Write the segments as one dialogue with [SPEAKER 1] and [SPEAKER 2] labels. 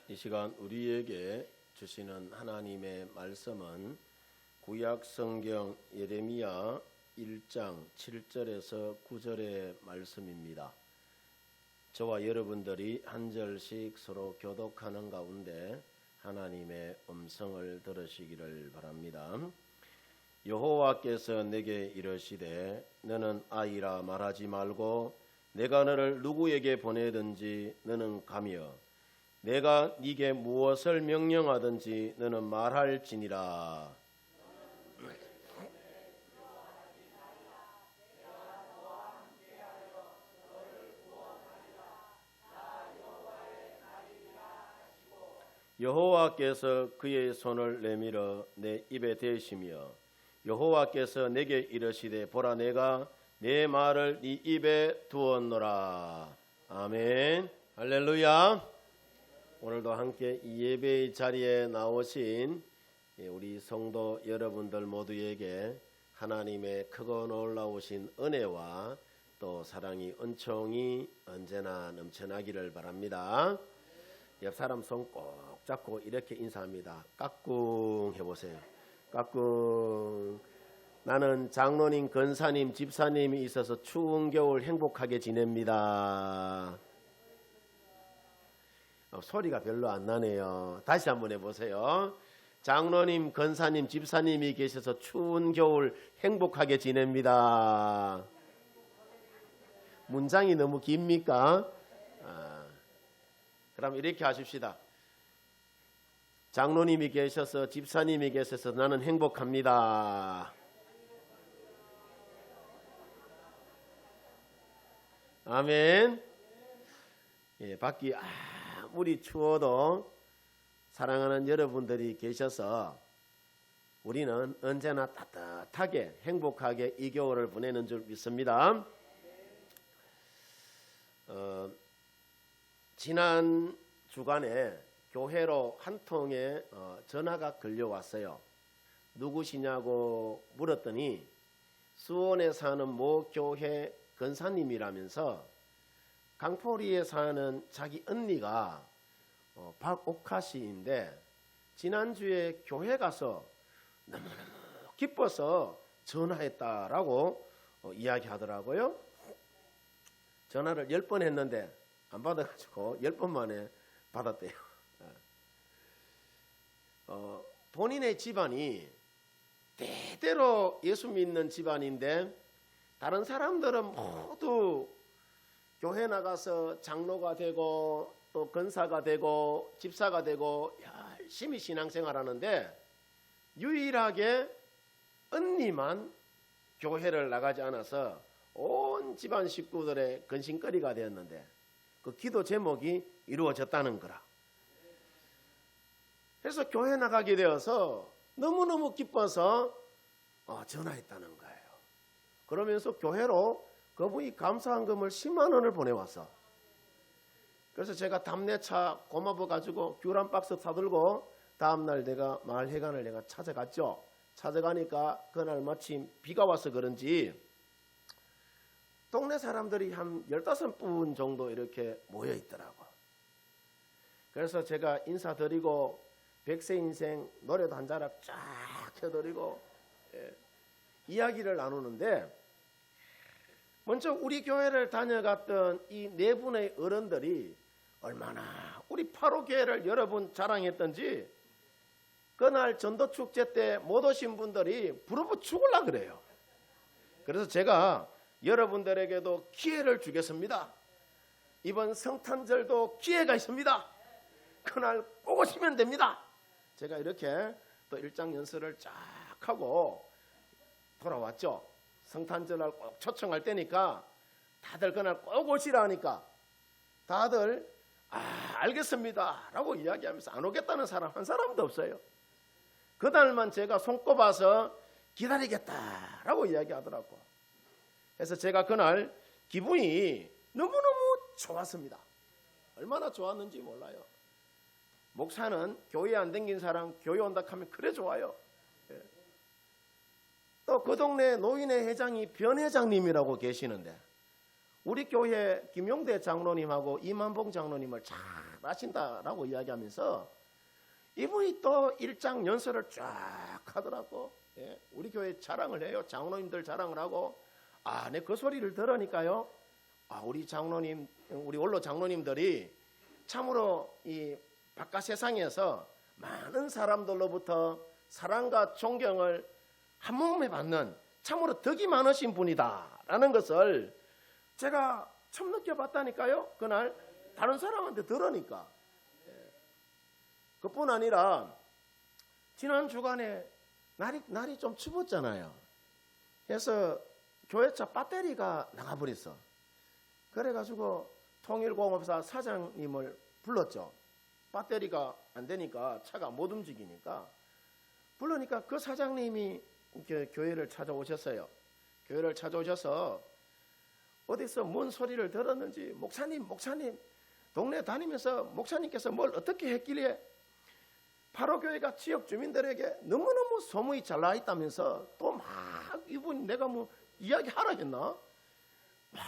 [SPEAKER 1] 이 시간 우리에게 주시는 하나님의 말씀은 구약 성경 예레미야 1장 7절에서 9절의 말씀입니다. 저와 여러분들이 한 절씩 서로 교독하는 가운데 하나님의 음성을 들으시기를 바랍니다. 여호와께서 내게 이르시되 너는 아이라 말하지 말고 내가 너를 누구에게 보내든지 너는 가며 내가 네게 무엇을 명령하든지 너는 말할지니라. 여호와께서 그의 손을 내밀어 내 입에 대시며 여호와께서 내게 이르시되 보라 내가 내 말을 네 입에 두었노라. 아멘. 할렐루야. 오늘도 함께 이 예배의 자리에 나오신 우리 성도 여러분들 모두에게 하나님의 크고 놀라우신 은혜와 또 사랑이 은총이 언제나 넘쳐나기를 바랍니다. 옆 사람 손 꼭 잡고 이렇게 인사합니다. 까꿍 해보세요. 까꿍. 나는 장로님, 권사님, 집사님이 있어서 추운 겨울 행복하게 지냅니다. 소리가 별로 안 나네요. 다시 한번 해보세요. 장로님, 권사님, 집사님이 계셔서 추운 겨울 행복하게 지냅니다. 문장이 너무 깁니까? 그럼 이렇게 하십시다. 장로님이 계셔서 집사님이 계셔서 나는 행복합니다. 아멘. 예, 밖이 아무리 추워도 사랑하는 여러분들이 계셔서 우리는 언제나 따뜻하게 행복하게 이 겨울을 보내는 줄 믿습니다. 지난 주간에 교회로 한 통의 전화가 걸려왔어요. 누구시냐고 물었더니 수원에 사는 모 교회 권사님이라면서 강포리에 사는 자기 언니가 박옥하 씨인데 지난주에 교회 가서 너무너무 기뻐서 전화했다라고 이야기하더라고요. 전화를 10번 했는데 안 받아가지고 10번 만에 받았대요. 본인의 집안이 대대로 예수 믿는 집안인데 다른 사람들은 모두 교회 나가서 장로가 되고 또 권사가 되고 집사가 되고 열심히 신앙생활하는데 유일하게 언니만 교회를 나가지 않아서 온 집안 식구들의 근심거리가 되었는데 그 기도 제목이 이루어졌다는 거라. 그래서 교회 나가게 되어서 너무너무 기뻐서 전화했다는 거예요. 그러면서 교회로 그분이 감사한금을 10만 원을 보내왔어. 그래서 제가 답례차 고마워 가지고 귤 한 박스 사들고 다음날 내가 마을회관을 내가 찾아갔죠. 찾아가니까 그날 마침 비가 와서 그런지 동네 사람들이 한 15분 정도 이렇게 모여 있더라고. 그래서 제가 인사드리고 백세 인생 노래도 한 자락 쫙 해드리고 이야기를 나누는데 먼저 우리 교회를 다녀갔던 이 네 분의 어른들이 얼마나 우리 파로교회를 여러분 자랑했던지 그날 전도축제 때 못 오신 분들이 부르고 죽으려고 그래요. 그래서 제가 여러분들에게도 기회를 주겠습니다. 이번 성탄절도 기회가 있습니다. 그날 꼭 오시면 됩니다. 제가 이렇게 또 일장 연설을 쫙 하고 돌아왔죠. 성탄절날 꼭 초청할 때니까 다들 그날 꼭 오시라 하니까 다들 알겠습니다 라고 이야기하면서 안 오겠다는 사람 한 사람도 없어요. 그날만 제가 손꼽아서 기다리겠다라고 이야기하더라고. 그래서 제가 그날 기분이 너무너무 좋았습니다. 얼마나 좋았는지 몰라요. 목사는 교회 안 댕긴 사람 교회 온다 하면 그래 좋아요. 또 그 동네 노인회 회장이 변 회장님이라고 계시는데 우리 교회 김용대 장로님하고 이만봉 장로님을 잘 아신다라고 이야기하면서 이분이 또 일장 연설을 쫙 하더라고. 예, 우리 교회 자랑을 해요. 장로님들 자랑을 하고, 내 그 소리를 들으니까요, 우리 장로님, 우리 원로 장로님들이 참으로 이 바깥 세상에서 많은 사람들로부터 사랑과 존경을 한 몸에 받는 참으로 덕이 많으신 분이다라는 것을 제가 처음 느껴봤다니까요. 그날 다른 사람한테 들으니까. 그뿐 아니라 지난 주간에 날이 좀 추웠잖아요. 그래서 교회차 배터리가 나가버렸어. 그래가지고 통일공업사 사장님을 불렀죠. 배터리가 안 되니까 차가 못 움직이니까 부르니까 그 사장님이 교회를 찾아오셨어요. 교회를 찾아오셔서 어디서 뭔 소리를 들었는지, 목사님 동네 다니면서 목사님께서 뭘 어떻게 했길래 바로교회가 지역 주민들에게 너무너무 소문이 잘 나 있다면서 또 막 이분 내가 뭐 이야기하라 했나? 막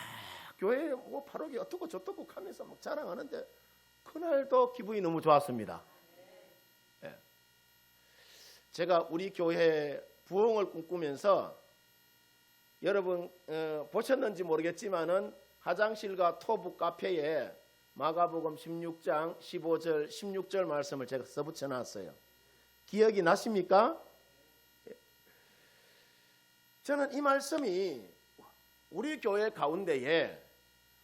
[SPEAKER 1] 교회 뭐 바로교회 어떻고 저떻고 하면서 막 자랑하는데 그날도 기분이 너무 좋았습니다. 예. 제가 우리 교회 부흥을 꿈꾸면서 여러분 보셨는지 모르겠지만은 화장실과 토부 카페에 마가복음 16장 15절 16절 말씀을 제가 써붙여 놨어요. 기억이 나십니까? 저는 이 말씀이 우리 교회 가운데에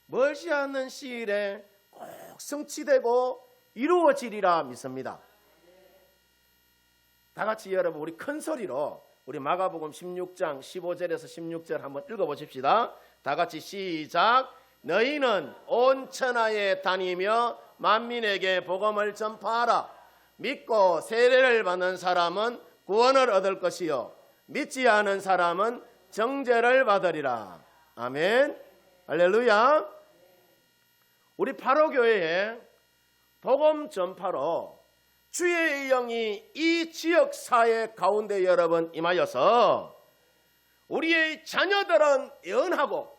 [SPEAKER 1] 멀지 않는 시일에 꼭 성취되고 이루어지리라 믿습니다. 다 같이 여러분 우리 큰 소리로 우리 마가복음 16장 15절에서 16절 한번 읽어보십시다. 다 같이 시작. 너희는 온 천하에 다니며 만민에게 복음을 전파하라. 믿고 세례를 받는 사람은 구원을 얻을 것이요 믿지 않은 사람은 정죄를 받으리라. 아멘. 할렐루야. 우리 바로교회에 복음 전파로 주의 영이 이 지역 사회 가운데 여러분 임하여서 우리의 자녀들은 예언하고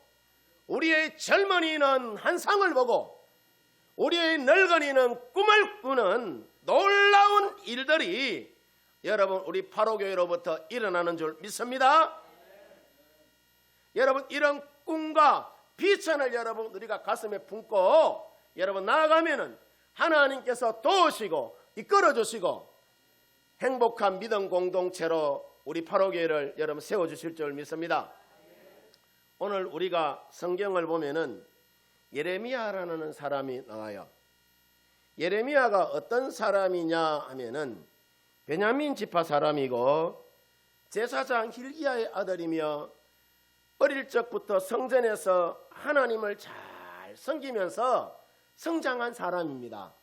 [SPEAKER 1] 우리의 젊은이는 환상을 보고 우리의 늙은이는 꿈을 꾸는 놀라운 일들이 여러분 우리 바로교회로부터 일어나는 줄 믿습니다. 여러분 이런 꿈과 비전을 여러분 우리가 가슴에 품고 여러분 나아가면은 하나님께서 도우시고 이끌어 주시고 행복한 믿음 공동체로 우리 바로교회를 여러분 세워주실 줄 믿습니다. 오늘 우리가 성경을 보면은 예레미야라는 사람이 나와요. 예레미야가 어떤 사람이냐 하면은 베냐민 지파 사람이고 제사장 hil기야의 아들이며 어릴 적부터 성전에서 하나님을 잘 섬기면서 성장한 사람입니다.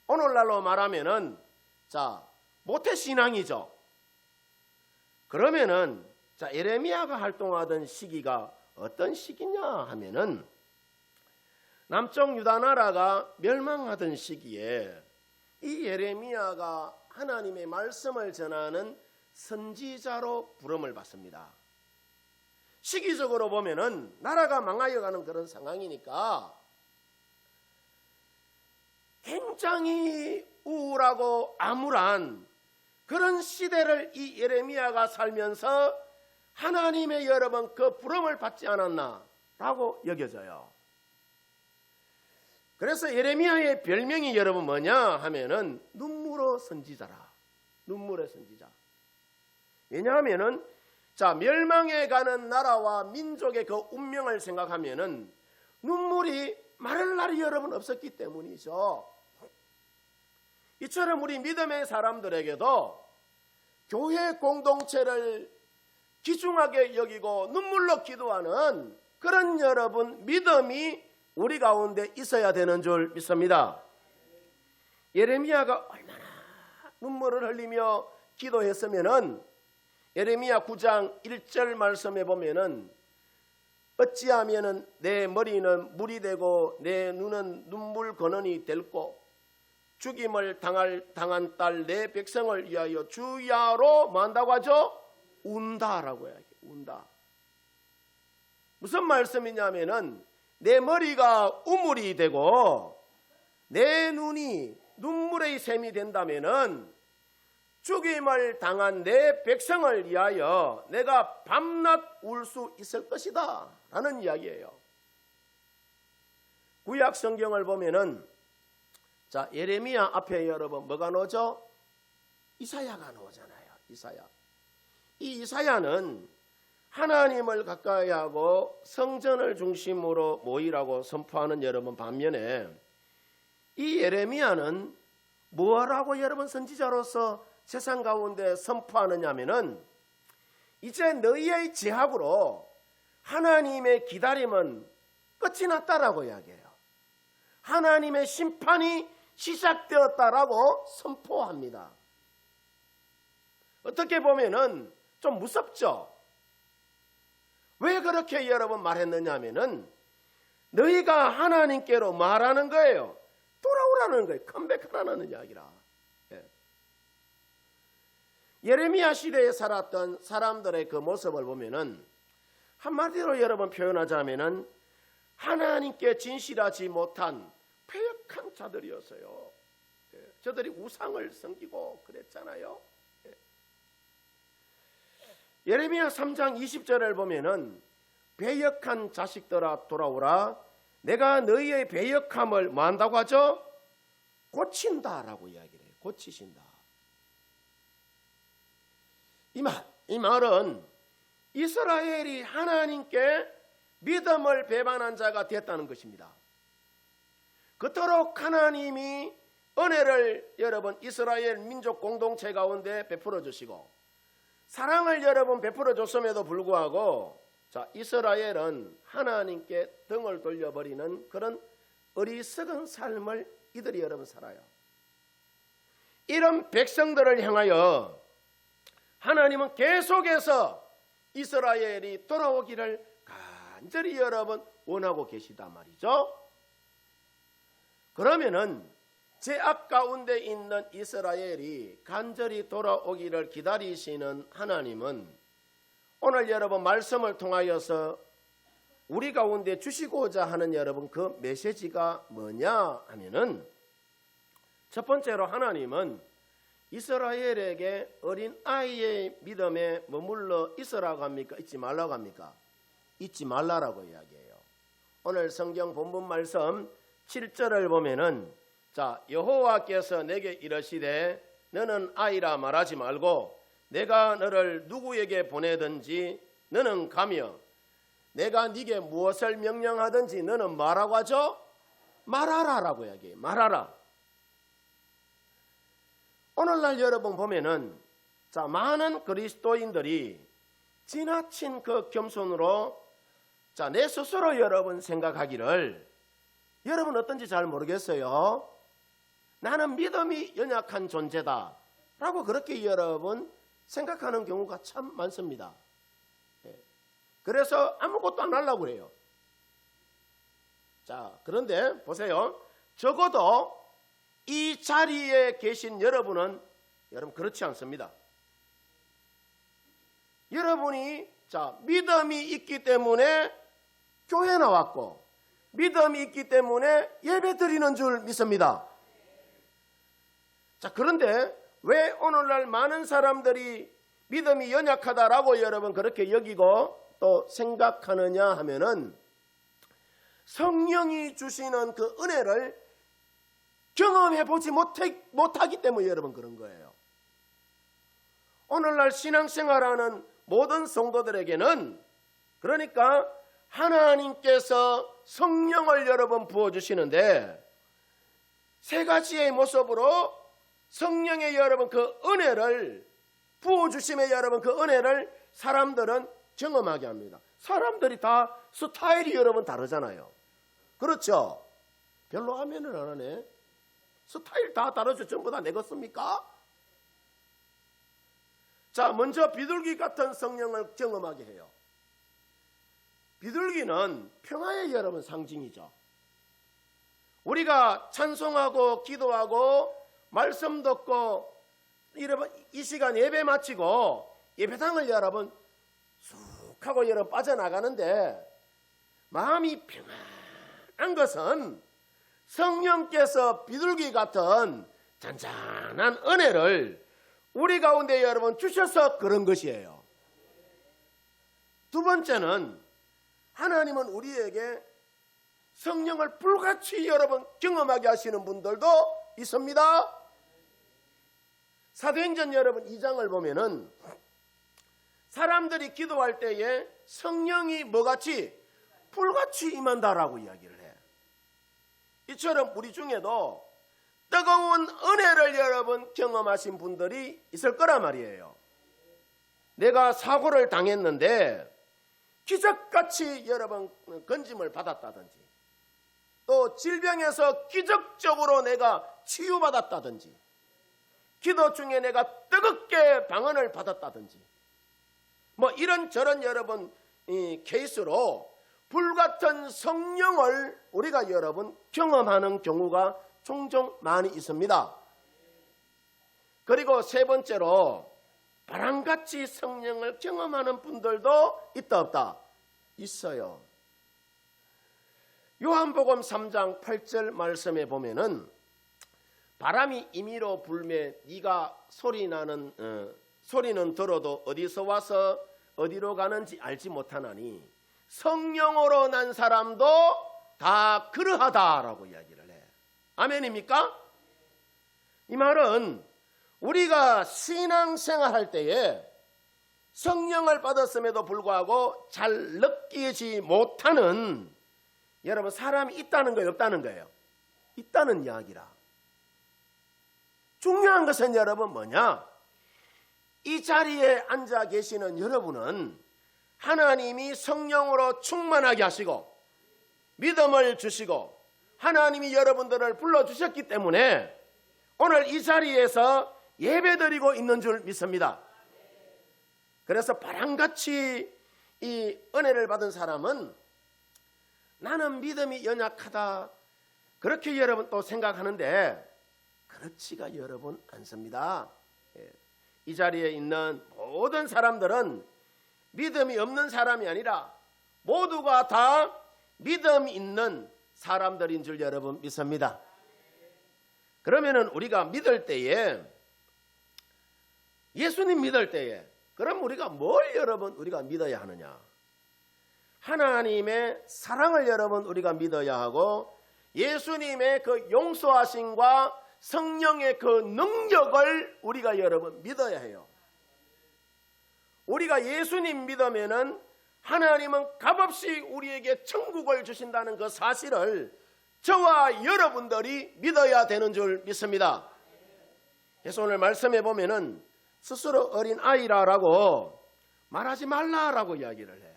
[SPEAKER 1] 오늘날로 말하면은 모태신앙이죠. 그러면은 예레미야가 활동하던 시기가 어떤 시기냐 하면은 남쪽 유다 나라가 멸망하던 시기에 이 예레미야가 하나님의 말씀을 전하는 선지자로 부름을 받습니다. 시기적으로 보면은 나라가 망하여가는 그런 상황이니까 굉장히 우울하고 암울한 그런 시대를 이 예레미야가 살면서 하나님의 여러분 그 부름을 받지 않았나라고 여겨져요. 그래서 예레미야의 별명이 여러분 뭐냐 하면은 눈물의 선지자라. 눈물의 선지자. 왜냐하면은 멸망해 가는 나라와 민족의 그 운명을 생각하면은 눈물이 마를 날이 여러분 없었기 때문이죠. 이처럼 우리 믿음의 사람들에게도 교회 공동체를 귀중하게 여기고 눈물로 기도하는 그런 여러분 믿음이 우리 가운데 있어야 되는 줄 믿습니다. 예레미야가 얼마나 눈물을 흘리며 기도했으면은 예레미야 9장 1절 말씀에 보면은 어찌하면은 내 머리는 물이 되고 내 눈은 눈물 근원이 될고 죽임을 당한 딸 내 백성을 위하여 주야로 뭐 한다고 하죠? 운다라고 해요. 운다. 무슨 말씀이냐면은 내 머리가 우물이 되고 내 눈이 눈물의 샘이 된다면은 죽임을 당한 내 백성을 위하여 내가 밤낮 울 수 있을 것이다 라는 이야기예요. 구약 성경을 보면은 자, 예레미야 앞에 여러분 뭐가 나오죠? 이사야가 나오잖아요. 이사야. 이 이사야는 하나님을 가까이 하고 성전을 중심으로 모이라고 선포하는 여러분 반면에 이 예레미야는 뭐라고 여러분 선지자로서 세상 가운데 선포하느냐면은 이제 너희의 제약으로 하나님의 기다림은 끝이 났다라고 이야기해요. 하나님의 심판이 시작되었다라고 선포합니다. 어떻게 보면은 좀 무섭죠. 왜 그렇게 여러분 말했느냐 하면은 너희가 하나님께로 말하는 거예요. 돌아오라는 거예요. 컴백하라는 이야기라. 예레미야 시대에 살았던 사람들의 그 모습을 보면은 한마디로 여러분 표현하자면은 하나님께 진실하지 못한 패역한 자들이었어요. 저들이 우상을 섬기고 그랬잖아요. 예레미야 3장 20절을 보면은 배역한 자식들아 돌아오라. 내가 너희의 배역함을 뭐 한다고 하죠? 고친다라고 이야기를 해요. 고치신다. 이 말은 이스라엘이 하나님께 믿음을 배반한 자가 됐다는 것입니다. 그토록 하나님이 은혜를 여러분 이스라엘 민족 공동체 가운데 베풀어 주시고 사랑을 여러분 베풀어 줬음에도 불구하고 자, 이스라엘은 하나님께 등을 돌려버리는 그런 어리석은 삶을 이들이 여러분 살아요. 이런 백성들을 향하여 하나님은 계속해서 이스라엘이 돌아오기를 간절히 여러분 원하고 계시단 말이죠. 그러면은 죄악 가운데 있는 이스라엘이 간절히 돌아오기를 기다리시는 하나님은 오늘 여러분 말씀을 통하여서 우리 가운데 주시고자 하는 여러분 그 메시지가 뭐냐 하면은 첫 번째로 하나님은 이스라엘에게 어린 아이의 믿음에 머물러 있으라고 합니까? 있지 말라고 합니까? 있지 말라라고 이야기해요. 오늘 성경 본문 말씀 7절을 보면은 자, 여호와께서 내게 이르시되 너는 아이라 말하지 말고 내가 너를 누구에게 보내든지 너는 가며 내가 네게 무엇을 명령하든지 너는 말하고 하죠? 말하라라고 이야기해요. 말하라. 오늘날 여러분 보면은 자, 많은 그리스도인들이 지나친 그 겸손으로 자, 내 스스로 여러분 생각하기를 여러분 어떤지 잘 모르겠어요. 나는 믿음이 연약한 존재다 라고 그렇게 여러분 생각하는 경우가 참 많습니다. 그래서 아무것도 안 하려고 그래요. 자, 그런데 보세요. 적어도 이 자리에 계신 여러분은 여러분 그렇지 않습니다. 여러분이 자, 믿음이 있기 때문에 교회 나왔고 믿음이 있기 때문에 예배 드리는 줄 믿습니다. 자, 그런데 왜 오늘날 많은 사람들이 믿음이 연약하다라고 여러분 그렇게 여기고 또 생각하느냐 하면은 성령이 주시는 그 은혜를 경험해 보지 못하기 때문에 여러분 그런 거예요. 오늘날 신앙생활하는 모든 성도들에게는 그러니까 하나님께서 성령을 여러분 부어주시는데 세 가지의 모습으로 성령의 여러분 그 은혜를 부어주심의 여러분 그 은혜를 사람들은 경험하게 합니다. 사람들이 다 스타일이 여러분 다르잖아요. 그렇죠? 별로 하면은 안 하네. 스타일 다 다르죠. 전부 다 내겠습니까? 자, 먼저 비둘기 같은 성령을 경험하게 해요. 비둘기는 평화의 여러분 상징이죠. 우리가 찬송하고 기도하고 말씀 듣고 여러분 이 시간 예배 마치고 예배당을 여러분 쑥 하고 여러분 빠져나가는데 마음이 중요한 것은 성령께서 비둘기 같은 잔잔한 은혜를 우리 가운데 여러분 주셔서 그런 것이에요. 두 번째는 하나님은 우리에게 성령을 불같이 여러분 경험하게 하시는 분들도 있습니다. 사도행전 여러분 2장을 보면은 사람들이 기도할 때에 성령이 뭐같이 불같이 임한다라고 이야기를 해. 이처럼 우리 중에도 뜨거운 은혜를 여러분 경험하신 분들이 있을 거란 말이에요. 내가 사고를 당했는데 기적같이 여러분 건짐을 받았다든지, 또 질병에서 기적적으로 내가 치유받았다든지, 기도 중에 내가 뜨겁게 방언을 받았다든지, 뭐 이런저런 여러분 이 케이스로 불같은 성령을 우리가 여러분 경험하는 경우가 종종 많이 있습니다. 그리고 세 번째로 바람같이 성령을 경험하는 분들도 있다 없다? 있어요. 요한복음 3장 8절 말씀에 보면은 바람이 임의로 불매 네가 소리는 들어도 어디서 와서 어디로 가는지 알지 못하나니 성령으로 난 사람도 다 그러하다라고 이야기를 해. 아멘입니까? 이 말은 우리가 신앙생활할 때에 성령을 받았음에도 불구하고 잘 느끼지 못하는 여러분 사람이 있다는 거예요, 없다는 거예요? 있다는 이야기라. 중요한 것은 여러분 뭐냐? 이 자리에 앉아 계시는 여러분은 하나님이 성령으로 충만하게 하시고 믿음을 주시고 하나님이 여러분들을 불러주셨기 때문에 오늘 이 자리에서 예배드리고 있는 줄 믿습니다. 그래서 바람같이 이 은혜를 받은 사람은 나는 믿음이 연약하다 그렇게 여러분 또 생각하는데 그렇지가 여러분 않습니다. 이 자리에 있는 모든 사람들은 믿음이 없는 사람이 아니라 모두가 다 믿음이 있는 사람들인 줄 여러분 믿습니다. 그러면은 우리가 믿을 때에 예수님 믿을 때에 그럼 우리가 뭘 여러분 우리가 믿어야 하느냐? 하나님의 사랑을 여러분 우리가 믿어야 하고 예수님의 그 용서하심과 성령의 그 능력을 우리가 여러분 믿어야 해요. 우리가 예수님 믿으면은 하나님은 값없이 우리에게 천국을 주신다는 그 사실을 저와 여러분들이 믿어야 되는 줄 믿습니다. 그래서 오늘 말씀해 보면은 스스로 어린 아이라고 말하지 말라라고 이야기를 해.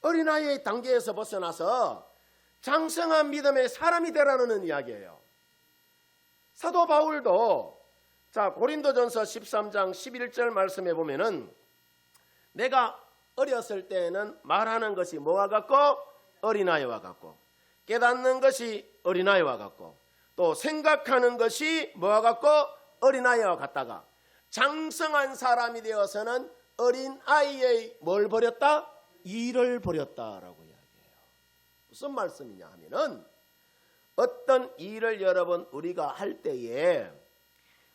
[SPEAKER 1] 어린아이의 단계에서 벗어나서 장성한 믿음의 사람이 되라는 이야기예요. 사도 바울도 고린도전서 13장 11절 말씀해 보면은 내가 어렸을 때에는 말하는 것이 뭐와 같고 어린아이와 같고 깨닫는 것이 어린아이와 같고 또 생각하는 것이 뭐와 같고 어린아이와 같다가 장성한 사람이 되어서는 어린아이의 뭘 버렸다? 일을 버렸다라고 이야기해요. 무슨 말씀이냐 하면은 어떤 일을 여러분 우리가 할 때에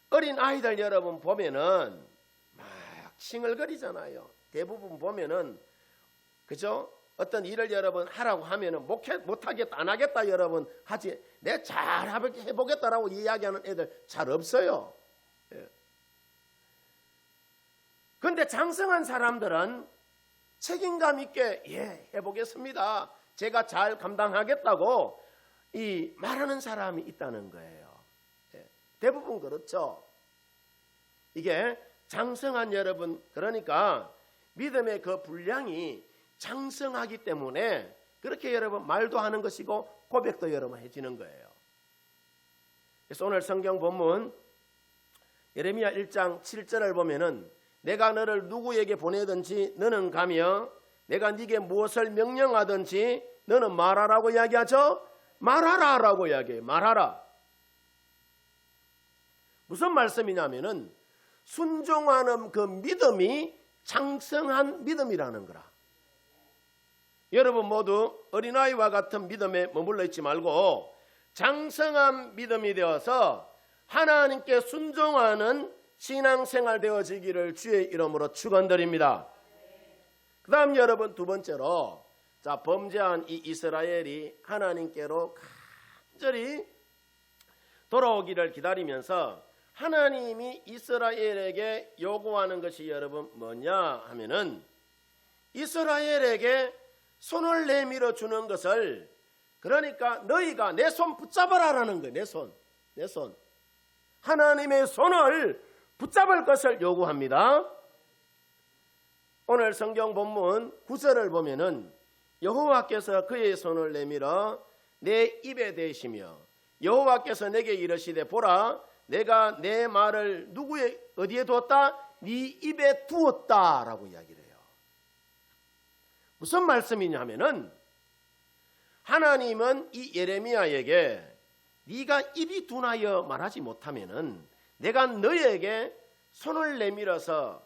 [SPEAKER 1] 어린아이들 여러분 보면은 막 싱얼거리잖아요. 대부분 보면은 그죠? 어떤 일을 여러분 하라고 하면은 못하겠다 안 하겠다 여러분 하지 내 잘 해보겠다라고 이야기하는 애들 잘 없어요. 그런데 장성한 사람들은 책임감 있게 해보겠습니다. 제가 잘 감당하겠다고 이 말하는 사람이 있다는 거예요. 대부분 그렇죠. 이게 장성한 여러분 그러니까 믿음의 그 분량이 장성하기 때문에 그렇게 여러분 말도 하는 것이고 고백도 여러분 해지는 거예요. 그래서 오늘 성경 본문 예레미야 1장 7절을 보면은 내가 너를 누구에게 보내든지 너는 가며 내가 네게 무엇을 명령하든지 너는 말하라고 이야기하죠. 말하라라고 이야기해요. 말하라. 무슨 말씀이냐면은 순종하는 그 믿음이 장성한 믿음이라는 거라. 여러분 모두 어린아이와 같은 믿음에 머물러 있지 말고 장성한 믿음이 되어서 하나님께 순종하는 신앙생활 되어지기를 주의 이름으로 축원드립니다. 그 다음 여러분 두 번째로, 자, 범죄한 이 이스라엘이 하나님께로 간절히 돌아오기를 기다리면서 하나님이 이스라엘에게 요구하는 것이 여러분 뭐냐 하면은, 이스라엘에게 손을 내밀어 주는 것을, 그러니까 너희가 내 손 붙잡아라라는 거예요. 내 손. 하나님의 손을 붙잡을 것을 요구합니다. 오늘 성경 본문 9절을 보면은 여호와께서 그의 손을 내밀어 내 입에 대시며 여호와께서 내게 이르시되 보라 내가 내 말을 누구의 어디에 두었다? 네 입에 두었다라고 이야기를 해요. 무슨 말씀이냐 하면은, 하나님은 이 예레미야에게 네가 입이 둔하여 말하지 못하면은 내가 너에게 손을 내밀어서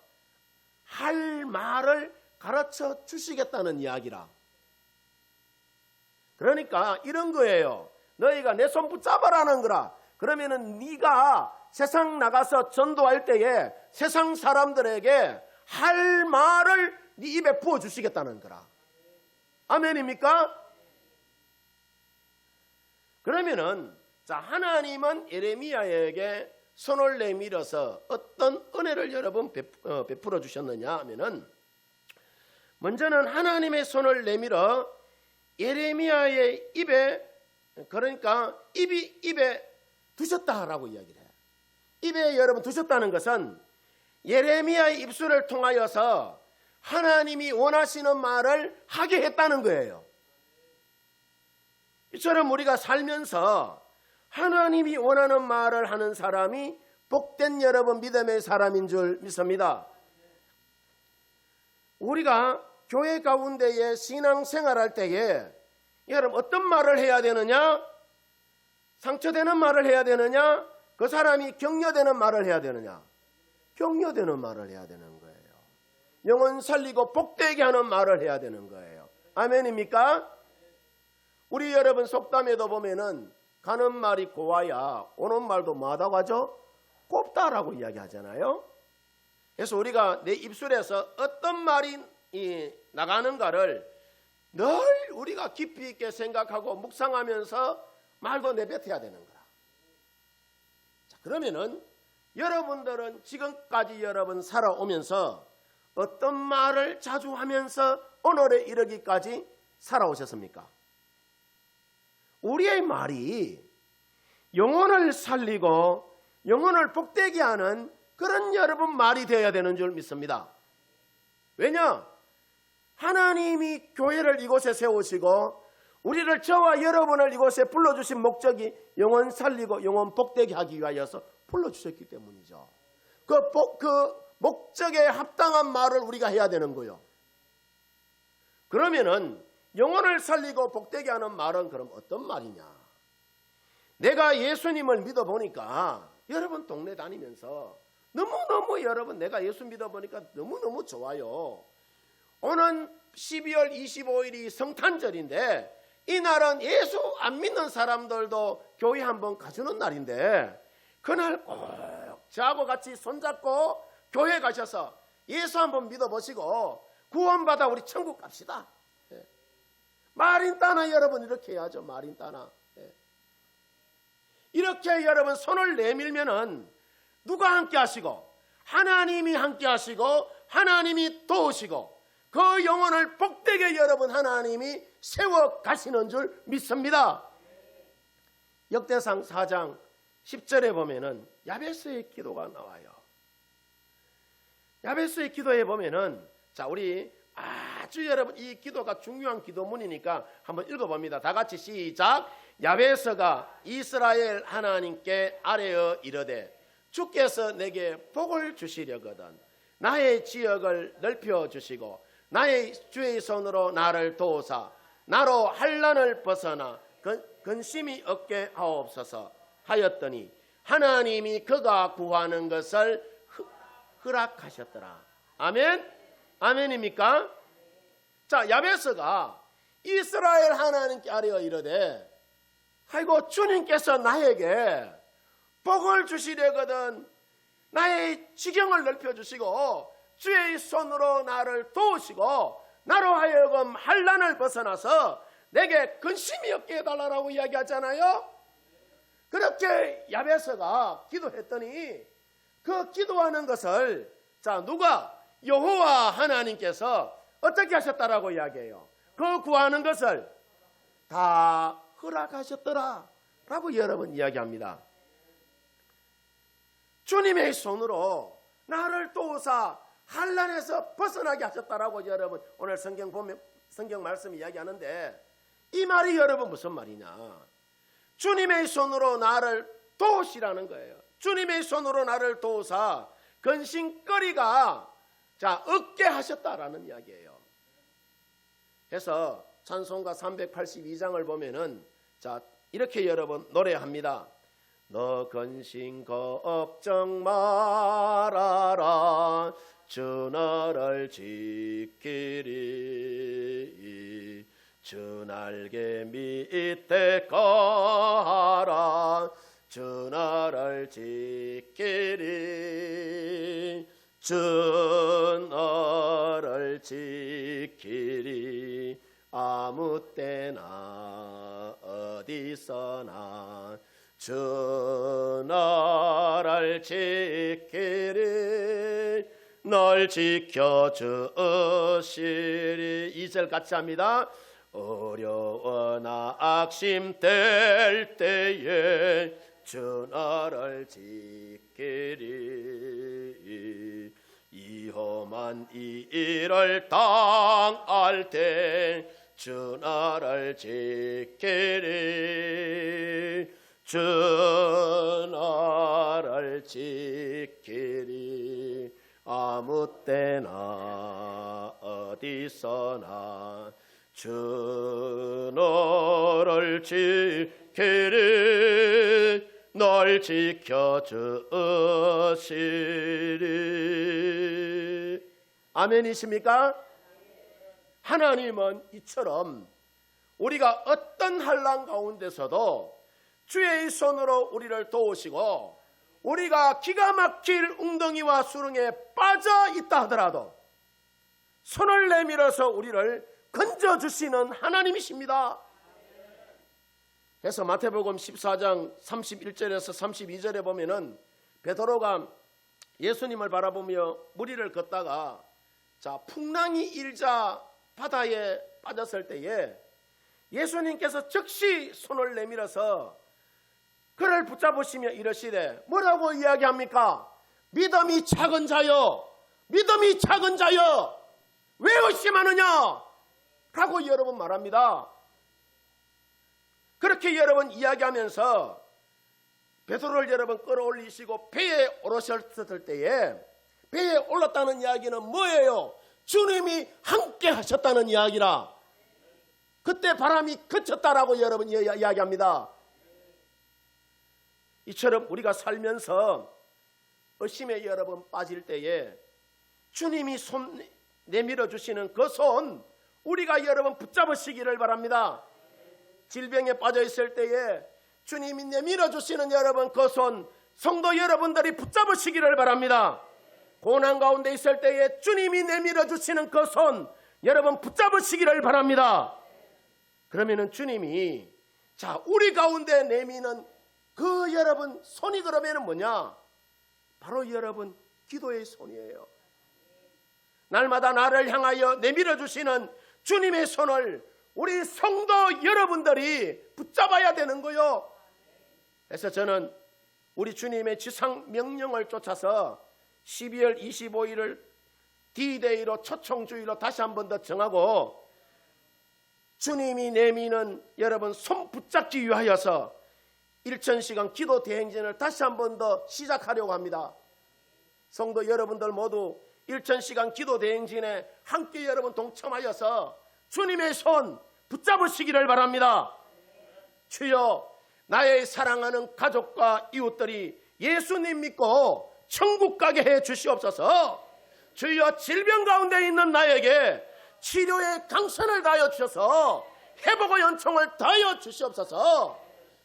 [SPEAKER 1] 할 말을 가르쳐 주시겠다는 이야기라. 그러니까 이런 거예요. 너희가 내 손 붙잡아라는 거라. 그러면은 네가 세상 나가서 전도할 때에 세상 사람들에게 할 말을 네 입에 부어 주시겠다는 거라. 아멘입니까? 그러면은, 자, 하나님은 예레미야에게 손을 내밀어서 어떤 은혜를 여러분 베풀어 주셨느냐 하면은, 먼저는 하나님의 손을 내밀어 예레미야의 입에, 그러니까 입에 두셨다라고 이야기를 해요. 입에 여러분 두셨다는 것은 예레미야의 입술을 통하여서 하나님이 원하시는 말을 하게 했다는 거예요. 이처럼 우리가 살면서 하나님이 원하는 말을 하는 사람이 복된 여러분 믿음의 사람인 줄 믿습니다. 우리가 교회 가운데에 신앙생활할 때에 여러분 어떤 말을 해야 되느냐? 상처되는 말을 해야 되느냐? 그 사람이 격려되는 말을 해야 되느냐? 격려되는 말을 해야 되는 거예요. 영혼 살리고 복되게 하는 말을 해야 되는 거예요. 아멘입니까? 우리 여러분 속담에도 보면은 가는 말이 고와야 오는 말도 뭐하다고 하죠? 곱다라고 이야기하잖아요. 그래서 우리가 내 입술에서 어떤 말이 나가는가를 늘 우리가 깊이 있게 생각하고 묵상하면서 말도 내뱉어야 되는 거라. 자, 그러면은 여러분들은 지금까지 여러분 살아오면서 어떤 말을 자주 하면서 오늘에 이르기까지 살아오셨습니까? 우리의 말이 영혼을 살리고 영혼을 복되게 하는 그런 여러분 말이 되어야 되는 줄 믿습니다. 왜냐? 하나님이 교회를 이곳에 세우시고 우리를, 저와 여러분을 이곳에 불러주신 목적이 영혼 살리고 영혼 복되게 하기 위하여서 불러주셨기 때문이죠. 그 목적에 합당한 말을 우리가 해야 되는 거예요. 그러면은 영혼을 살리고 복되게 하는 말은 그럼 어떤 말이냐? 내가 예수님을 믿어보니까, 여러분 동네 다니면서 너무너무 여러분 내가 예수 믿어보니까 너무너무 좋아요. 오는 12월 25일이 성탄절인데 이 날은 예수 안 믿는 사람들도 교회 한번 가주는 날인데, 그날 꼭 저하고 같이 손잡고 교회 가셔서 예수 한번 믿어보시고 구원받아 우리 천국 갑시다. 말인 따나 여러분 이렇게 해야죠. 말인 따나. 이렇게 여러분 손을 내밀면은 누가 함께 하시고? 하나님이 함께 하시고 하나님이 도우시고 그 영혼을 복되게 여러분 하나님이 세워 가시는 줄 믿습니다. 역대상 4장 10절에 보면은 야베스의 기도가 나와요. 야베스의 기도에 보면은, 자, 우리 아주 여러분 이 기도가 중요한 기도문이니까 한번 읽어봅니다. 다 같이 시작. 야베스가 이스라엘 하나님께 아뢰어 이르되 주께서 내게 복을 주시려거든 나의 지역을 넓혀 주시고 나의 주의 손으로 나를 도우사 나로 환난을 벗어나 근심이 없게 하옵소서 하였더니 하나님이 그가 구하는 것을 허락하셨더라. 아멘? 아멘입니까? 자, 야베스가 이스라엘 하나님께 아뢰어 이르되 아이고 주님께서 나에게 복을 주시려거든 나의 지경을 넓혀주시고 주의 손으로 나를 도우시고 나로 하여금 환난을 벗어나서 내게 근심이 없게 해달라고 이야기하잖아요. 그렇게 야베스가 기도했더니 그 기도하는 것을 누가? 여호와 하나님께서 어떻게 하셨다라고 이야기해요. 그 구하는 것을 다 허락하셨더라 라고 여러분 이야기합니다. 주님의 손으로 나를 도우사 환난에서 벗어나게 하셨다라고 여러분 오늘 성경 보면 성경 말씀 이야기하는데 이 말이 여러분 무슨 말이냐? 주님의 손으로 나를 도우시라는 거예요. 주님의 손으로 나를 도우사 근심거리가 없게 하셨다라는 이야기예요. 그래서 찬송가 382장을 보면은 이렇게 여러분 노래합니다. 너 근심 걱정 말아라 주 너를 지키리 주 날개 밑에 거하라 주 너를 지키리 주 너를 지키리 아무 때나 어디서나 주 너를 지키리 널 지켜주시리. 2절 같이 합니다. 어려워 낙심될 때에 주 너를 지키리 위험한 일을 당할 때 주 너를 지키리 주 너를 지키리 아무 때나 어디서나 주 너를 지키리 널 지켜주시리. 아멘이십니까? 하나님은 이처럼 우리가 어떤 환난 가운데서도 주의 손으로 우리를 도우시고 우리가 기가 막힐 웅덩이와 수렁에 빠져 있다 하더라도 손을 내밀어서 우리를 건져주시는 하나님이십니다. 그래서 마태복음 14장 31절에서 32절에 보면은 베드로가 예수님을 바라보며 무리를 걷다가 풍랑이 일자 바다에 빠졌을 때에 예수님께서 즉시 손을 내밀어서 그를 붙잡으시며 이러시되 뭐라고 이야기합니까? 믿음이 작은 자여, 믿음이 작은 자여, 왜 의심하느냐? 라고 여러분 말합니다. 그렇게 여러분 이야기하면서 베드로를 여러분 끌어올리시고 배에 오르셨을 때에 배에 올랐다는 이야기는 뭐예요? 주님이 함께 하셨다는 이야기라. 그때 바람이 그쳤다라고 여러분 이야기합니다. 이처럼 우리가 살면서 의심에 여러분 빠질 때에 주님이 손 내밀어 주시는 그 손 우리가 여러분 붙잡으시기를 바랍니다. 질병에 빠져 있을 때에 주님이 내밀어 주시는 여러분 그 손 성도 여러분들이 붙잡으시기를 바랍니다. 고난 가운데 있을 때에 주님이 내밀어 주시는 그 손 여러분 붙잡으시기를 바랍니다. 그러면은 주님이 우리 가운데 내미는 그 여러분 손이 그러면은 뭐냐? 바로 여러분 기도의 손이에요. 날마다 나를 향하여 내밀어 주시는 주님의 손을 우리 성도 여러분들이 붙잡아야 되는 거요. 그래서 저는 우리 주님의 지상 명령을 쫓아서 12월 25일을 D-Day로 초청주의로 다시 한 번 더 정하고 주님이 내미는 여러분 손 붙잡기 위하여서 1000시간 기도 대행진을 다시 한 번 더 시작하려고 합니다. 성도 여러분들 모두 1000시간 기도 대행진에 함께 여러분 동참하여서 주님의 손 붙잡으시기를 바랍니다. 주여 나의 사랑하는 가족과 이웃들이 예수님 믿고 천국 가게 해 주시옵소서. 주여 질병 가운데 있는 나에게 치료의 강선을 다하여 주셔서 회복의 연총을 더하여 주시옵소서.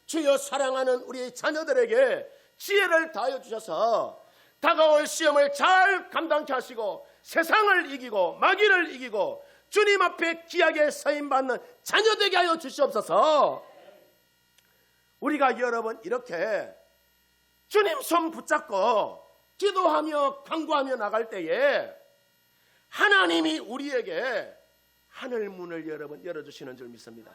[SPEAKER 1] 주여, 사랑하는 우리 자녀들에게 지혜를 더하여 주셔서 다가올 시험을 잘 감당케 하시고 세상을 이기고 마귀를 이기고 주님 앞에 귀하게 서임받는 자녀 되게 하여 주시옵소서. 우리가 여러 번 이렇게 주님 손 붙잡고 기도하며 간구하며 나갈 때에 하나님이 우리에게 하늘 문을 여러 번 열어주시는 줄 믿습니다.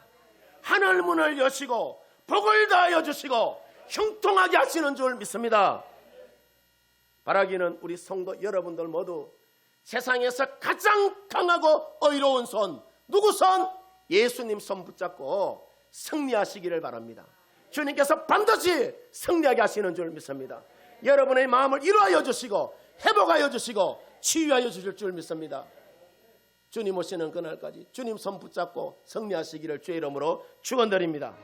[SPEAKER 1] 하늘 문을 여시고 복을 다하여 주시고 형통하게 하시는 줄 믿습니다. 바라기는 우리 성도 여러분들 모두 세상에서 가장 강하고 의로운 손, 누구 손? 예수님 손 붙잡고 승리하시기를 바랍니다. 주님께서 반드시 승리하게 하시는 줄 믿습니다. 여러분의 마음을 이루하여 주시고 회복하여 주시고 치유하여 주실 줄 믿습니다. 주님 오시는 그날까지 주님 손 붙잡고 승리하시기를 주의 이름으로 축원드립니다.